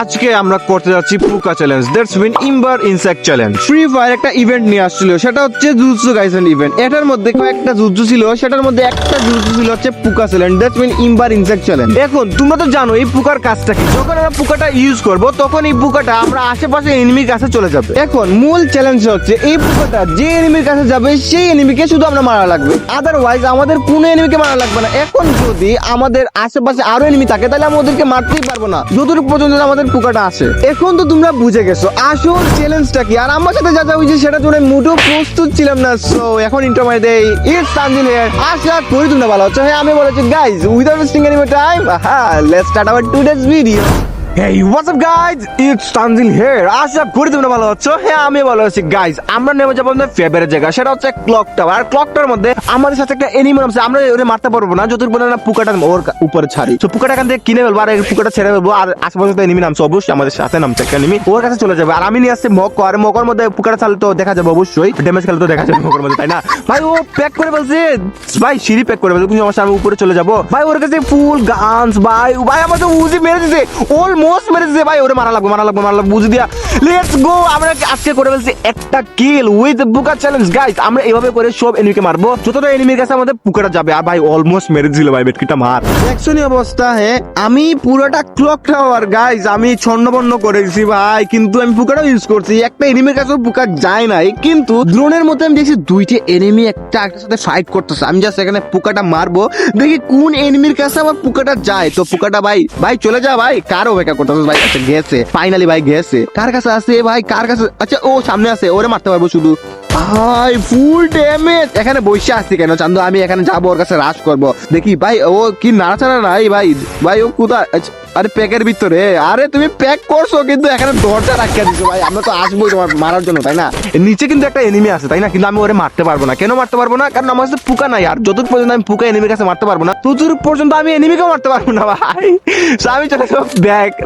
আজকে আমরা করতে যাচ্ছি পুকা challenge, that's mean ember insect challenge. Free Fire একটা ইভেন্ট নিয়ে আসছিল, সেটা হচ্ছে জুজুৎসু কাইসেন ইভেন্ট। এটার মধ্যে কয়েকটা জুজুৎসু ছিল, সেটার মধ্যে একটা জুজুৎসু ছিল হচ্ছে পুকা challenge, that's mean ember insect challenge. এখন তোমরা তো জানো এই পুকার কাজটা কি। যখন আমরা পুকাটা ইউজ করব তখন এই পুকাটা আমরা আশেপাশে এনিমির কাছে চলে যাবে। এখন মূল চ্যালেঞ্জ হচ্ছে এই পুকাটা যে এনিমির কাছে যাবে সেই এনিমিকে শুধু আমরা মারা লাগবে, আদারওয়াইজ আমাদের কোনো এনিমিকে মারা লাগবে না। এখন যদি আমাদের আশেপাশে আরো এনিমি থাকে তাহলে আমরা ওদেরকে মারতেই পারবো না যতটুকু পর্যন্ত আমাদের পুকাটা আসে। এখন তো তোমরা বুঝে গেছো আসল চ্যালেঞ্জটা কি, আর আমার সাথে যা যা হয়েছে সেটা জন্য মোটেও প্রস্তুত ছিলাম না। সো এখন ইন্ট্রো মাই দেই, ইটস তানজিল হিয়ার। আশা করি তোমরা ভালো আছো। হ্যাঁ আমি বলেছি guys, without wasting any more time, let's start our today's video. Hey, what's up guys? It's Tanzil here. আশা করি তোমরা ভালো আছো। হ্যাঁ আমি ভালো আছি গাইজ। আমরা নেমে যাবো আমাদের ফেভারিট জায়গা, সেটা হচ্ছে ক্লক টাওয়ার। আর ক্লক টাওয়ার মধ্যে আমাদের সাথে একটা এনিমি আছে, আমরা ওরে মারতে পারবো না যতক্ষণ পর্যন্ত না পুকাটা ওর উপরে ছাড়ি। তো পুকাটা এখান থেকে কিনে ফেলবো আর এই পুকাটা ছেড়ে ফেলবো। আর আশেপাশে তো এনিমি নামছে, অবশ্যই আমাদের সাথে নামছে একটা এনিমি, ওর কাছে চলে যাবে। আর আমি নিয়ে আসছি মক, আর মকর মধ্যে পুকাটা চালে তো দেখা যাবে, অবশ্যই ড্যামেজ খেলে তো দেখা যাবে মকর মধ্যে, তাই না ভাই? ও প্যাক করে ফেলছে ভাই, সিঁড়ি প্যাক করে ফেলছে, কোনো সমস্যা, আমি উপরে চলে যাবো ভাই। ওর কাছে ফুল গানস ভাই, ভাই আমার তো উজি মেরে দিছে, অলমোস্ট মেরে দিছে ভাই। ওরে মারা লাগবে বুঝি দিয়া। লেটস গো, আমরা আজকে করে ফেলছি একটা কিল উইথ পুকা চ্যালেঞ্জ গাইস। আমরা এইভাবে করে সব এনিমিকে মারবো, যতটা এনিমির কাছে আমাদের পুকাটা যাবে। আর ভাই অলমোস্ট মেরে দিছিল ভাই, বেটকিটা মার। দেখছনি অবস্থা। হ্যাঁ আমি পুরোটা ক্লক টাওয়ার গাইস আমি ছন্নবন্ন করে দিছি ভাই, কিন্তু আমি পুকাটা ইউজ করছি। একটা এনিমির কাছে পুকা যায় নাই, কিন্তু ড্রোনের মধ্যে আমি দেখছি দুইটা এনিমি একটা একটার সাথে ফাইট করতেছে। আমি জাস্ট এখানে পুকাটা মারবো, দেখি কোন এনিমির কাছে আমার পুকাটা যায়। তো পুকাটা ভাই চলে যা ভাই, কার অপেক্ষা করতেছে ভাই? আচ্ছা গেছে, ফাইনালি ভাই গেছে। কার কাছে আছে ভাই, কার কাছে? আচ্ছা ও সামনে আছে, ওরে মারতে পারবো শুধু ভাই, ফুল ড্যামেজ। এখানে বসে আসছি কেন চান্দু? আমি এখানে যাবো, ওর কাছে রাশ করবো, দেখি ভাই ও কি নাড়াচাড়া নাই ভাই ও কোথায়? আরে প্যাকের ভিতরে। আরে তুমি প্যাক করছো কিন্তু এখানে দরজা রাখিয়ে দিছো ভাই, আমরা তো আসবোই তোমার মারার জন্য, তাই না? নিচে কিন্তু একটা এনিমি আছে, তাই না? কিন্তু আমি ওরে মারতে পারবো না। কেন মারতে পারবো না? কারণ আমার কাছে পুকা নাই। আর যতদূর পর্যন্ত আমি পুকা এনিমির কাছে মারতে পারবো না ততদূর পর্যন্ত আমি এনিমিকেও মারতে পারবো না ভাই। আমি চলে যাবো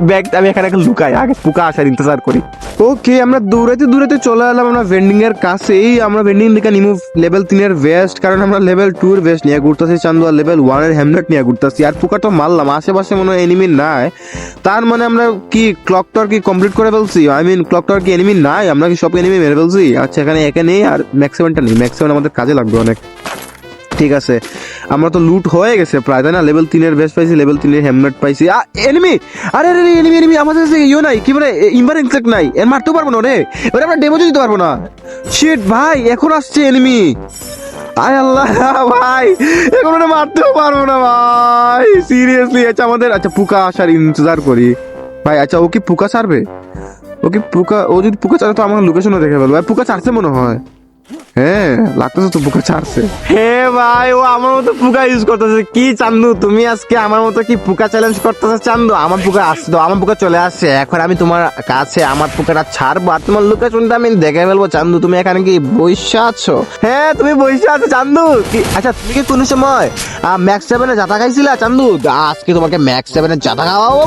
ব্যাগ আমি এখানে লুকাই, আগে পুকা আসার ইন্তজার করি। ওকে আমরা দৌড়াইতে চলে এলাম আমরা ভেন্ডিং এর কাছেই। আমরা ভেন্ডিং থেকে নিমু লেভেল 3 এর ভেস্ট, কারণ আমরা লেভেল 2 এর ভেস্ট নিয়ে ঘুরতেছি চান্দু, আর লেভেল 1 এর হেমলেট নিয়ে ঘুরতেছি। আর পুকা তো মারলাম, আশেপাশে মনে হয় এনিমি নাই, তার মানে আমরা কি ক্লক টাওয়ার কি কমপ্লিট করে ফেলছি? আই মিন ক্লক টাওয়ার কি এনিমি নাই? আমরা কি সব এনিমি মেরে ফেলছি? আচ্ছা এখানে একে নেই, আর ম্যাক্সিমামটা নেই, ম্যাক্সিমাম আমাদের কাজে লাগবে অনেক। ঠিক আছে আমরা তো লুট হয়ে গেছে প্রায়, তাই না? লেভেল 3 এর বেস্ট পাইছি, লেভেল 3 এর হেমলেট পাইছি। এনিমি, আরে এনিমি আমাদের কাছে ইও নাই, কি বলে ইম্বার ইনসেক্ট নাই, এর মারতেও পারবো না রে, ওরে আমরা ডেমোজ দিতে পারবো না। শিট ভাই এখন আসছে এনিমি, আয় আল্লাহ ভাই এখন ওরা মারতেও পারবো না ভাই, সিরিয়াসলি। আচ্ছা আমাদের পুকা আসার ইন্তজার করি ভাই। আচ্ছা ও কি পুকা ছাড়বে? ও যদি পুকা ছাড়ে তো আমার লোকেশনও দেখে ফেলবো। পুকা ছাড়ছে মনে হয়, হ্যাঁ লাগতেছে তো পুকা ছাড়ছে। হে ভাই ও আমার মতো পুকা ইউজ করতেছে। কি চান্দু তুমি আজকে আমার মতো কি পুকা চ্যালেঞ্জ করতেছে? চান্দু আমার পুকা আসছে তো, আমার পুকা চলে আসছে। এখন আমি তোমার কাছে আমার পুকাটা ছাড়বো আর তোমার লোকেশনটা আমি দেখে ফেলবো। চান্দু তুমি এখানে কি বসে আছো? হ্যাঁ তুমি বসে আছো চান্দু। আচ্ছা তুমি কি কোনো সময় ম্যাক্স 7 এ জাতা খাইছিলা চান্দু? আজকে তোমাকে ম্যাক্স 7 এ জাতা খাওয়াবো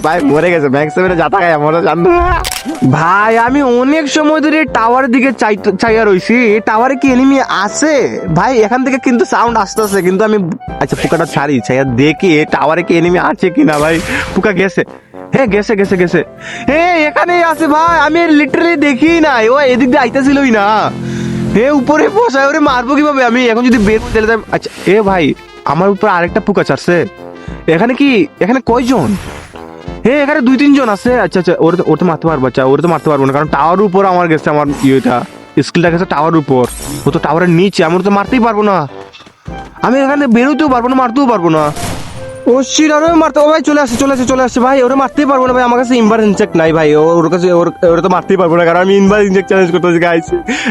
ভাই মরে গেছে ম্যাক্স 7 এ জাতা খাই আমার চান্দু ভাই। আমি অনেক সময় ধরে টাওয়ারের দিকে চাইয়া রইছি, টাওয়ারে কি এনিমি আছে ভাই? এখান থেকে কিন্তু সাউন্ড আসতেছে, কিন্তু আমি আচ্ছা পুকাটা ছাড়ি, চাইয়া দেখি টাওয়ারে কি এনিমি আছে কিনা ভাই। পুকা গেছে, হ্যাঁ গেছে হ্যাঁ এখানেই আছে ভাই, আমি লিটারালি দেখি নাই, ও এদিক দিয়ে আইতেছিলই না। হে উপরে বসায়, ওরে মারবো কিভাবে আমি এখন যদি বের করে দিলে? আচ্ছা এ ভাই আমার উপর আরেকটা পুকা ছাড়ছে। এখানে কয়জন? হ্যাঁ এখানে 2-3 জন আছে। আচ্ছা ওর তো মারতে পারবো। আচ্ছা ওর তো মারতে পারবো না, কারণ টাওয়ার উপর আমার গেছে, আমার ইয়েটা স্কিলটা গেছে টাওয়ার উপর, ও তো টাওয়ারের নিচে, আমরা তো মারতেই পারবো না। আমি এখানে বেরোতেও পারবো না, মারতেও পারবো না। ও শিট, আরো মারতে, ও ভাই চলে আসছে ভাই। ওরা মারতেই পারবো না ভাই, আমার কাছে ইম্বার ইনজেক্ট নাই ভাই। ওর কাছে ওরা তো মারতেই পারবো না, কারণ আমি ইম্বার ইনজেক্ট চ্যালেঞ্জ করতেছি গাইস।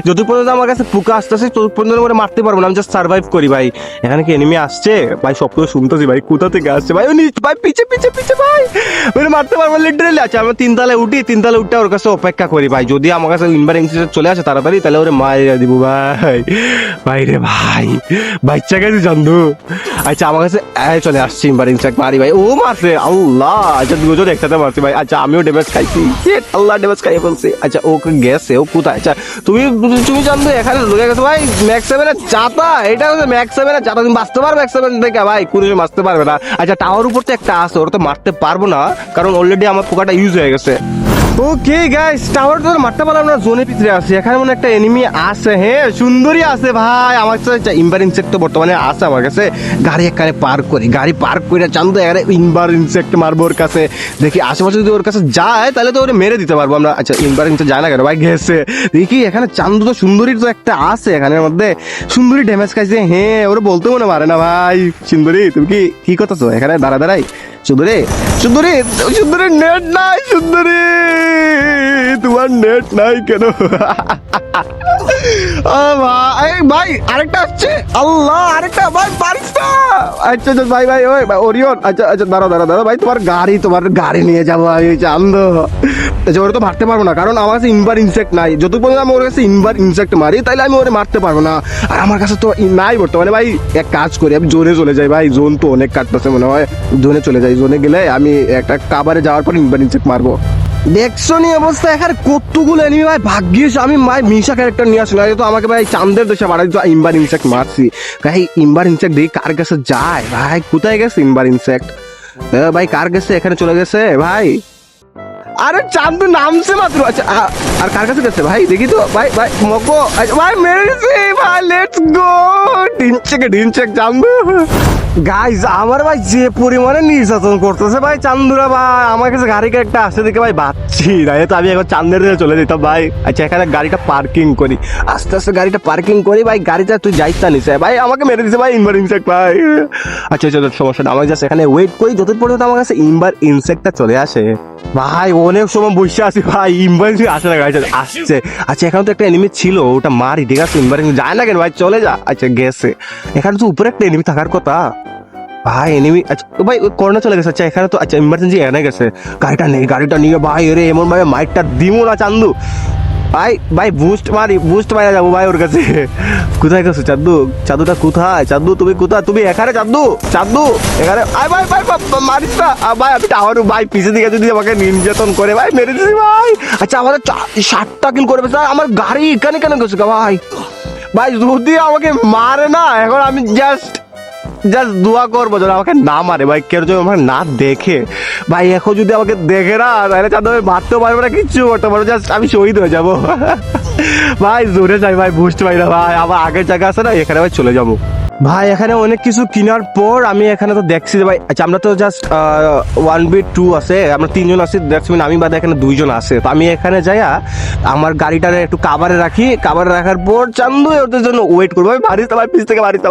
যত পর্যন্ত আমার কাছে পুকা আসতেছে তত পর্যন্ত ওরা মারতে পারবো না, আমি জাস্ট সার্ভাইভ করি ভাই। এখানে কি এনিমি আসছে ভাই? সব কিছু শুনতেছি ভাই, কোথা থেকে আসছে ভাই? ভাই পিছে ভাই, ওরা মারতে পারবো লিটারালি। আচ্ছা আমরা 3 তলায় উঠে ওর কাছে অপেক্ষা করি ভাই। যদি আমার কাছে ইম্বার ইনজেক্ট চলে আসে তাড়াতাড়ি, তাহলে ওরে মারিয়ে দিব ভাই রে ভাই বাচ্চা গেছে জানতো। আচ্ছা আমার কাছে চলে আসছে ইম্বার ইনসেক্ট মারি ভাই, ও মারছে আল্লাহ। আচ্ছা দুজন একসাথে মারছি ভাই। আচ্ছা আমিও ড্যামেজ খাইছি, Shit, আল্লাহ ড্যামেজ খাইয়ে ফেলছি। আচ্ছা ওকে গেছে, ও কোথায়? আচ্ছা তুমি তুমি জানতো এখানে ঢুকে গেছো ভাই। ম্যাক্স 7 এর চাতা, এটা হচ্ছে ম্যাক্স 7 এর চাতা। তুমি বাঁচতে পারবে ম্যাক্স 7 থেকে ভাই? কোনো বাঁচতে পারবে না। আচ্ছা টাওয়ার উপর তো একটা আছে, ওরা তো মারতে পারবো না কারণ অলরেডি আমার পোকাটা ইউজ হয়ে গেছে। ওকে গাইস, টাওয়ার তো মারতে পারলাম না, জোনের ভিতরে আছে। এখানে মনে একটা এনিমি আছে, হ্যাঁ সুন্দরী আছে ভাই আমার কাছে। ইনভার ইনসেক্ট তো বর্তমানে আছে আমার কাছে। গাড়ি এখানে পার্ক করি, গাড়ি পার্ক করে চান্দু এখানে ইনভার ইনসেক্ট মারবো ওর কাছে। দেখি আশেপাশে যদি ওর কাছে যায় তাহলে তো ওরে মেরে দিতে পারবো আমরা। আচ্ছা ইনভার ইনসেক্ট যায় না কেন ভাই? গেছে। দেখি এখানে চান্দু তো সুন্দরী তো একটা আছে এখানের মধ্যে। সুন্দরী ড্যামেজ খাইছে, হ্যাঁ ওরা বলতে মনে পারে না ভাই। সুন্দরী তুমি কি করতেছো এখানে দাঁড়া দাঁড়াই? সুন্দরী সুন্দরী সুন্দরী নেট নাই, সুন্দরী তোমার নেট নাই কেন? ও ভাই ভাই আরেকটা আসছে, আল্লাহ আরেকটা ভাই পারিস না। আচ্ছা আচ্ছা ভাই ভাই ওই ওরিয়ন, আচ্ছা আচ্ছা দাঁড়া দাঁড়া দাঁড়া ভাই, তোমার গাড়ি নিয়ে যাবো আমি চান্দ। আচ্ছা ওরা তো মারতে পারবো না কারণ আমার কাছে ইনভার ইনসেক্ট নাই। যত পর্যন্ত আমি ওর কাছে ইনভার ইনসেক্ট মারি তাইলে আমি ওরে মারতে পারবো না। আর আমার কাছে তো নাই বর্তমানে ভাই। এক কাজ করি, আমি জোনে চলে যাই ভাই। জোন তো অনেক কাটতেছে মনে হয়, জোনে চলে যাই। জোনে গেলে আমি একটা কাবারে যাওয়ার পর ইনভার ইনসেক্ট মারবো। দেখছো নি অবস্থা এখানে কতগুলো এনিমি ভাই। ভাগ্যিস আমি মাই মিশা ক্যারেক্টার নিয়ে আসি, না তো আমাকে ভাই চান্দের দেশে বাড়াই তো ইনভার ইনসেক্ট মারছি ভাই। ইনভার ইনসেক্ট দেখি কার কাছে যায় ভাই। কোথায় গেছে ইনভার ইনসেক্ট ভাই? কার গেছে? এখানে চলে গেছে ভাই। আরে চান্দু নামছে মাত্র। আচ্ছা আর কার কাছে গেছে ভাই? দেখি তো ভাই ভাই মকো ভাই মেরেছি ভাই। Let's go ডিনচেক Chandu. গাইজ আমার ভাই যে পরিমাণে নির্যাতন করতেছে ভাই চান্দুরা ভাই। আমার কাছে গাড়ি একটা আসে দেখে ভাই বাচ্চি না, তো আমি এখন চান্দের দিকে চলে যেতাম ভাই। আচ্ছা এখানে গাড়িটা পার্কিং করি, আস্তে আস্তে গাড়িটা পার্কিং করি ভাই। গাড়িটা তুই যাইতা নিছে ভাই, আমাকে মেরে দিছে ভাই ইনভার ইনসেক্ট ভাই। আচ্ছা আচ্ছা সমস্যা না, আমি জাস্ট এখানে ওয়েট করি যত পর্যন্ত আমার কাছে ইনভার ইনসেক্টটা চলে আসে ভাই। অনেক সময় বসে আছি ভাই, ইনভার আসে না, গাড়িটা আসছে। আচ্ছা এখানে তো একটা এনিমি ছিল, ওটা মারি ঠিক আছে। ইনভার যায় না কেন ভাই? চলে যা। আচ্ছা গেছে। এখানে তো উপরে একটা এনিমি থাকার কথা ভাই। এনিমি আচ্ছা ভাই ওই কর্নার চলে গেছে। আচ্ছা এখানে তো আচ্ছা ইমার্জেন্সি এনে গেছে। গাড়িটা নিয়ে ভাই এরে এমন ভাবে মাইটটা দিমো না চান্দু ভাই। ভাই বুস্ট মারা যাবো ভাই ওর কাছে। কোথায় গেছো চাঁদুটা কোথায়? চাঁদু তুমি কোথায়? তুমি এখানে চাঁদু এখানে আয় ভাই ভাই মারিস না ভাই। আমি টাওয়ার ভাই পিছে দিকে যদি আমাকে নির্যাতন করে ভাই মেরে দিছি ভাই। আচ্ছা আমাদের 60টা কিল করবে স্যার। আমার গাড়ি এখানে কেন গেছে ভাই? ভাই যদি আমাকে মারে না এখন আমি জাস্ট দোয়া করবো যেন আমাকে না মারে ভাই। কেউ যদি আমাকে না দেখে ভাই, এখন যদি আমাকে দেখে না তাহলে চাঁদ আমি মারতেও পারবো না, কিচ্ছু করতে পারবো, জাস্ট আমি শহীদ হয়ে যাবো ভাই। জোরে যাই ভাই, বুঝতে পারি না ভাই। আবার আগের জায়গা আছে না, এখানে ভাই চলে যাবো ভাই। এখানে অনেক কিছু কেনার পর আমি এখানে তো দেখছি যে ভাই আচ্ছা আমরা তো জাস্ট 1v2 আছে, আমরা 3 জন আছি। দ্যাটস মিন আমি বাদে এখানে 2 জন আছে। তো আমি এখানে যাইয়া আমার গাড়িটা একটু কাভারে রাখি। কাভারে রাখার পর চান্দু ওদের জন্য ওয়েট করবো ভাই। মারিস না ভাই, পিছ থেকে মারিস না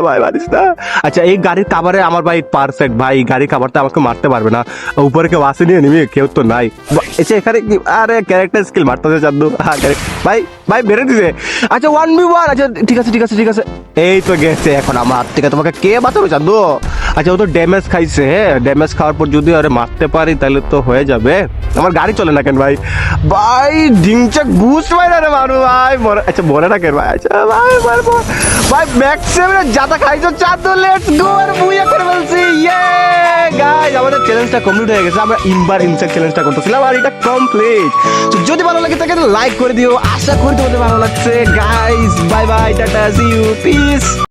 ভাই, মারিস না। আচ্ছা এই গাড়ির কাভারে আমার ভাই পারফেক্ট ভাই। গাড়ির কাভারটা আমাকে মারতে পারবে না। উপরে কেউ আসেনি, নিবি কেউ তো নাই। এসে এখানে আরে ক্যারেক্টার স্কিল মারতেছে চান্দু। হ্যাঁ ভাই বেড়ে দিছে। আচ্ছা 1v1। আচ্ছা ঠিক আছে এই তো গেছে। এখন আমার হাত থেকে তোমাকে কে বাঁচাবে চান্দু? আচ্ছা ও তো ড্যামেজ খাইছে, হ্যাঁ ড্যামেজ খাওয়ার পর যদি আরে মারতে পারি তাহলে তো হয়ে যাবে। আমার গাড়ি চলে না কেন ভাই? ভাই ডিংচাক বুস্ট ভাই না রে মারু ভাই। আচ্ছা মরে না কেন ভাই? আচ্ছা ভাই মারবো ভাই। ম্যাক্সিমাম যাতা খাইছো চান্দু। লেটস গো আর বুইয়া করে বলছি। ইয়ে গাইস আমাদের চ্যালেঞ্জটা কমপ্লিট হয়ে গেছে। আমরা ইনভার ইনসেক্ট চ্যালেঞ্জটা করতেছিলাম আর এটা কমপ্লিট। তো যদি ভালো লাগে তাহলে লাইক করে দিও। আশা করি তোমাদের ভালো লাগছে guys. Bye bye, tata, see you, piece.